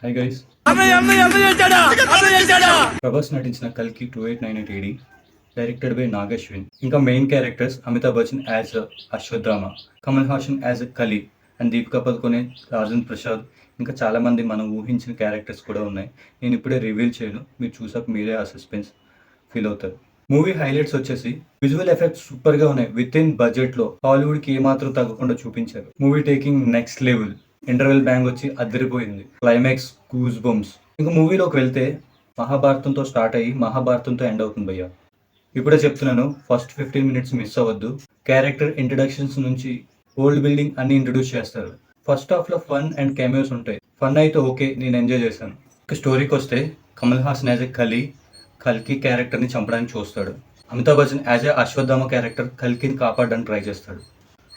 Hi guys, Prabhas నటించిన కల్కి 2898 AD directed by Nag Ashwin. ఇంకా main characters Amitabh Bachchan as Ashwatthama, Kamal Haasan as కలి అండ్ దీపికా పదుకొనే, రాజేంద్ర ప్రసాద్, ఇంకా చాలా మంది మనం ఊహించిన క్యారెక్టర్స్ కూడా ఉన్నాయి. నేను ఇప్పుడే రివీల్ చేయను, మీరు చూసాక మీరే ఆ సస్పెన్స్ ఫీల్ అవుతారు. మూవీ హైలైట్స్ వచ్చేసి విజువల్ ఎఫెక్ట్స్ సూపర్ గా ఉన్నాయి. విత్ ఇన్ బడ్జెట్ లో హాలీవుడ్ కి ఏమాత్రం తగ్గకుండా చూపించారు. Movie taking next level. Interval bang వచ్చి అదిరిపోయింది. Climax goose bumps. ఇంకా మూవీలోకి వెళ్తే మహాభారతంతో స్టార్ట్ అయ్యి మహాభారతంతో ఎండ్ అవుతుంది భయ్య. ఇప్పుడే చెప్తున్నాను, ఫస్ట్ 15 minutes మిస్ అవ్వద్దు. క్యారెక్టర్ ఇంట్రడక్షన్స్ నుంచి ఓల్డ్ బిల్డింగ్ అన్ని ఇంట్రడ్యూస్ చేస్తారు. ఫస్ట్ హాఫ్ లో ఫన్ అండ్ కెమియోస్ ఉంటాయి. ఫన్ అయితే ఓకే, నేను ఎంజాయ్ చేశాను. ఇక స్టోరీకి వస్తే కమల్ హాసన్ యాజ్ ఎ కల్కి క్యారెక్టర్ ని చంపడానికి చూస్తాడు. Amitabh Bachchan as a Ashwatthama character కల్కిని కాపాడడానికి ట్రై చేస్తాడు.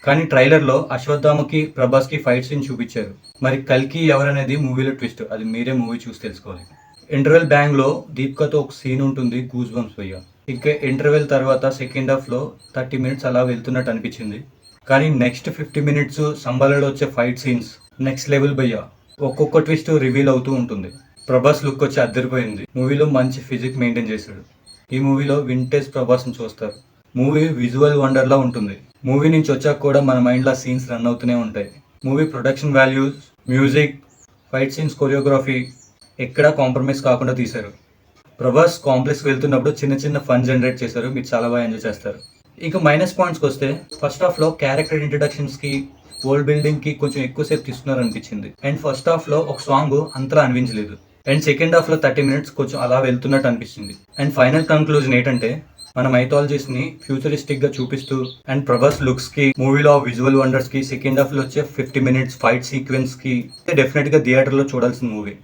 కానీ ట్రైలర్ లో అశ్వత్థామకి ప్రభాస్ కి ఫైట్ సీన్ చూపించారు. మరి కల్కి ఎవరనేది మూవీలో ట్విస్ట్, అది మీరే మూవీ చూసి తెలుసుకోవాలి. ఇంటర్వెల్ బ్యాంగ్ లో దీపికతో ఒక సీన్ ఉంటుంది, గూస్ బంప్స్ భయ్య. ఇంకా ఇంటర్వెల్ తర్వాత సెకండ్ హాఫ్ లో 30 minutes అలా వెళ్తున్నట్టు అనిపించింది. కానీ నెక్స్ట్ 50 minutes సంబాలలో వచ్చే ఫైట్ సీన్స్ నెక్స్ట్ లెవెల్ భయ్య. ఒక్కొక్క ట్విస్ట్ రివీల్ అవుతూ ఉంటుంది. ప్రభాస్ లుక్ వచ్చి అద్దరిపోయింది. మూవీలో మంచి ఫిజిక్ మెయింటైన్ చేశాడు. ఈ మూవీలో వింటేజ్ ప్రభాస్ని చూస్తారు. మూవీ విజువల్ వండర్లా ఉంటుంది. మూవీ నుంచి వచ్చాక కూడా మన మైండ్లో సీన్స్ రన్ అవుతూనే ఉంటాయి. Movie production values, music, fight scenes, choreography ఎక్కడా కాంప్రమైజ్ కాకుండా తీశారు. ప్రభాస్ కాంప్లెక్స్ వెళ్తున్నప్పుడు చిన్న చిన్న ఫన్ జనరేట్ చేశారు. మీరు చాలా బాగా ఎంజాయ్ చేస్తారు. ఇక మైనస్ పాయింట్స్కి వస్తే ఫస్ట్ హాఫ్ లో క్యారెక్టర్ ఇంట్రడక్షన్స్ కి, వరల్డ్ బిల్డింగ్ కి కొంచెం ఎక్కువసేపు తీసుకున్నారు అనిపించింది. అండ్ ఫస్ట్ హాఫ్ లో ఒక సాంగ్ అంతలా అనిపించలేదు. అండ్ సెకండ్ హాఫ్ లో 30 minutes కొంచెం అలా వెళ్తున్నట్టు అనిపించింది. అండ్ ఫైనల్ కన్క్లూజన్ ఏంటంటే మన మైథాలజీస్ ని ఫ్యూచరిస్టిక్ గా చూపిస్తూ అండ్ ప్రభాస్ లుక్స్ కి, మూవీలో విజువల్ వండర్స్ కి, సెకండ్ హాఫ్ లో వచ్చే 50 minutes ఫైట్ సీక్వెన్స్ కి డెఫినెట్ గా థియేటర్ లో చూడాల్సిన మూవీ.